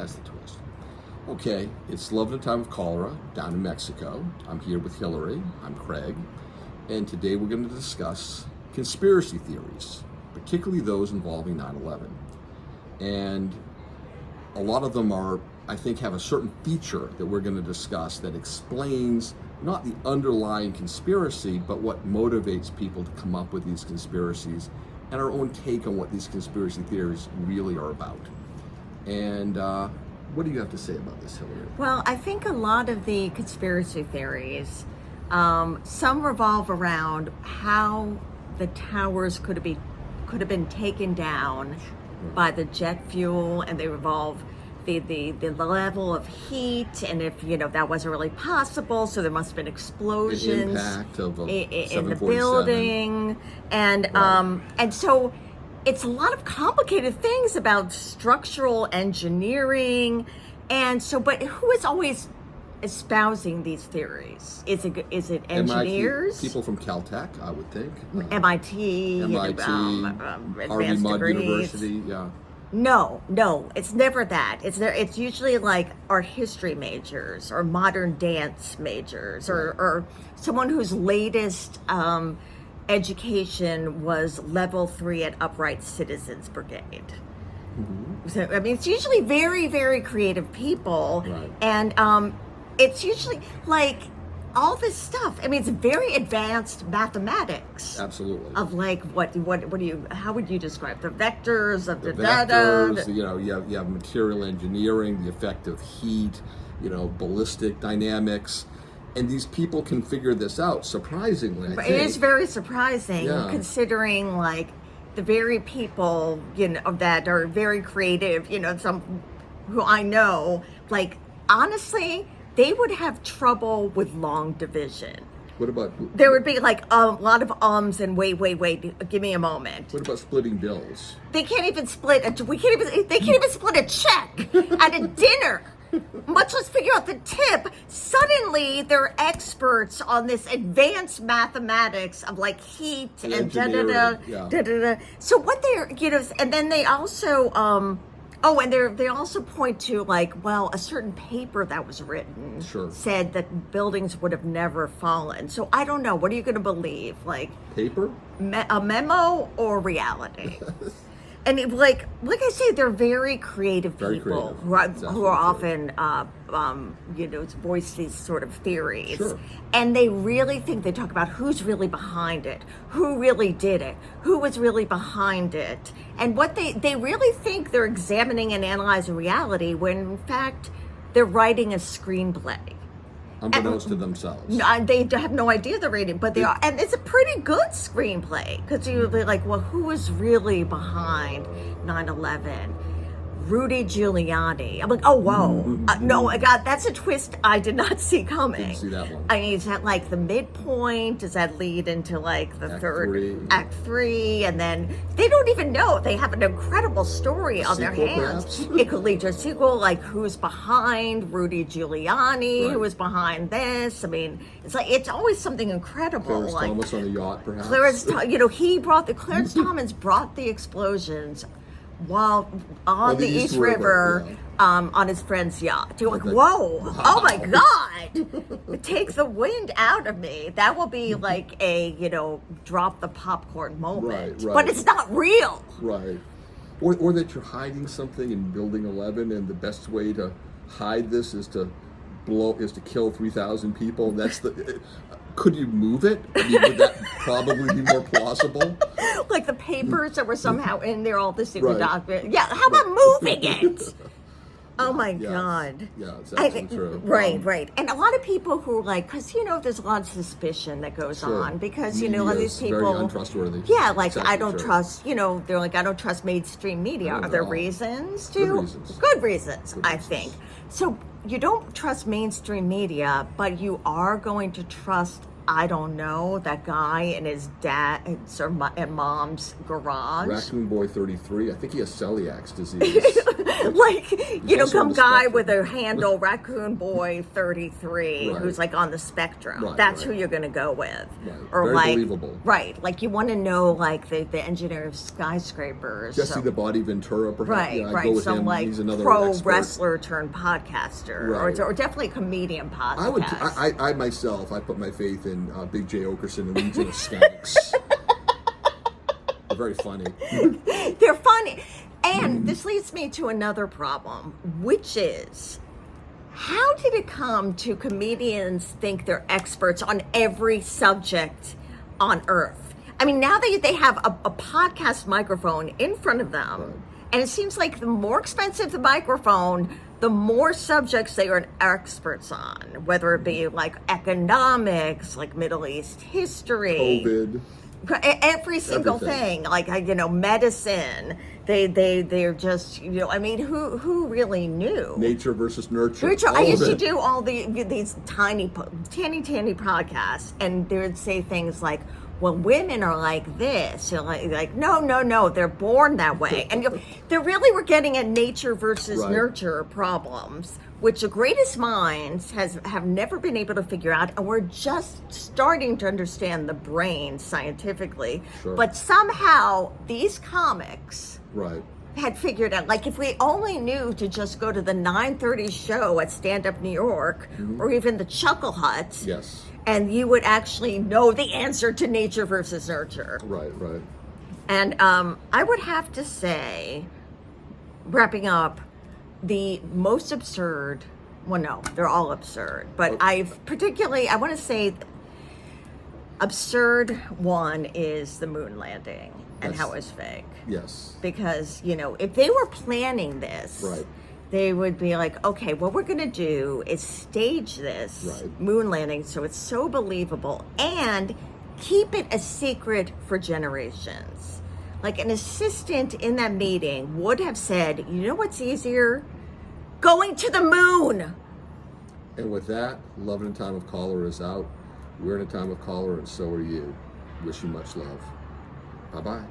That's the twist. Okay, it's Love in a Time of Cholera down in Mexico. I'm here with Hilary. I'm Craig. And today we're going to discuss conspiracy theories, particularly those involving 9/11. And a lot of them are, I think, have a certain feature that we're going to discuss that explains not the underlying conspiracy, but what motivates people to come up with these conspiracies and our own take on what these conspiracy theories really are about. And what do you have to say about this, Hilary? Well, I think a lot of the conspiracy theories, some revolve around how the towers could have been taken down by the jet fuel, and they revolve the level of heat, and if that wasn't really possible, so there must have been explosions, the impact of in the building, and right. And so it's a lot of complicated things about structural engineering, and so but who is always espousing these theories? Is it engineers? MIT, people from Caltech, I would think. MIT, Harvey advanced Mudd degrees. University, yeah. No, it's never that. It's usually like art history majors or modern dance majors, or someone whose latest education was level 3 at Upright Citizens Brigade. Mm-hmm. So I mean, it's usually very, very creative people, right. And it's usually like all this stuff. I mean, it's very advanced mathematics. Absolutely. Of like what do you? How would you describe the vectors of the vectors? data? You have material engineering, the effect of heat, ballistic dynamics, and these people can figure this out. Surprisingly, I think. It is very surprising, yeah. Considering like the very people that are very creative. Some who I know, like honestly, they would have trouble with long division. What about? There would be like a lot of ums and wait, give me a moment. What about splitting bills? They can't even split They can't even split a check at a dinner, much less figure out the tip. Suddenly, they're experts on this advanced mathematics of like heat and da-da-da. So what they're, and then they also, they also point to a certain paper that was written said that buildings would have never fallen. So I don't know. What are you going to believe? Like paper? A memo or reality? And like I say, they're very creative people who are often, voice these sort of theories. Sure. And they really think, they talk about who's really behind it, who really did it, who was really behind it. And what they really think they're examining and analyzing reality when in fact they're writing a screenplay. Unbeknownst to themselves. They have no idea they're reading, but they are. And it's a pretty good screenplay because you'll be like, well, who was really behind 9/11? Rudy Giuliani. I'm like, oh, whoa. No, God, that's a twist I did not see coming. Didn't see that one. I mean, is that like the midpoint? Does that lead into like the Act 3? And then they don't even know. They have an incredible story on their hands. Perhaps? It could lead to a sequel, like who's behind Rudy Giuliani, right. who was behind this. I mean, it's always something incredible. Clarence Thomas on a yacht, perhaps. Clarence Thomas brought the explosions while on the East River, on his friend's yacht. You're like, whoa, wow. Oh my God. Take the wind out of me. That will be like a, drop the popcorn moment. Right. But it's not real. Right. Or that you're hiding something in Building 11, and the best way to hide this is to kill 3,000 people. That's could you move it? I mean, would that probably be more plausible? Like the papers that were somehow in there, all the secret right. documents. Yeah, how about moving it? Oh my God. Yeah, it's absolutely true. Right. And a lot of people who are like, because, there's a lot of suspicion that goes on because, a lot of these people. Very untrustworthy. Yeah, like I don't trust, they're like, I don't trust mainstream media. Are there reasons to? Good reasons, I think. So you don't trust mainstream media, but you are going to trust, I don't know, that guy in his and mom's garage. Raccoon Boy 33. I think he has celiac disease. Like, you know, also on some the guy spectrum. with a handle, Raccoon Boy 33, Right. who's like on the spectrum. Right, That's right. who you're going to go with. Right. Or Very like, believable. right. Like, you want to know, like, the engineer of skyscrapers. Jesse the Body Ventura, perhaps. Right, Yeah, I right. go with Some him. like He's another pro expert. wrestler turned podcaster, Right. or definitely comedian podcast. I myself, I put my faith in Big J Okerson and Legion of Skanks. They're very funny. They're funny. And this leads me to another problem, which is, how did it come to comedians think they're experts on every subject on earth? I mean, now they have a podcast microphone in front of them, Right. and it seems like the more expensive the microphone, the more subjects they are experts on, whether it be like economics, like Middle East history, COVID. every single Everything. thing, like, you know, medicine. They're just, you know, I mean, who really knew? Nature versus nurture. Rachel, I All of used to it. do all these tiny podcasts, and they would say things like, well, women are like this. You're like, no, they're born that way. And they really were getting at nature versus Right. nurture problems, which the greatest minds have never been able to figure out, and we're just starting to understand the brain scientifically. Sure. But somehow these comics Right. had figured out, like, if we only knew to just go to the 9:30 show at Stand Up New York, or even the Chuckle Hut, Yes. and you would actually know the answer to nature versus nurture. Right, right. And I would have to say, wrapping up, the most absurd, well, no, they're all absurd, but I want to say absurd one is the moon landing and Yes. how it was fake. Yes. Because, you know, if they were planning this, Right. they would be like, okay, what we're going to do is stage this Right. moon landing so it's so believable and keep it a secret for generations. Like, an assistant in that meeting would have said, you know what's easier? Going to the moon. And with that, Love in a Time of Cholera is out. We're in a time of cholera, and so are you. Wish you much love. Bye-bye.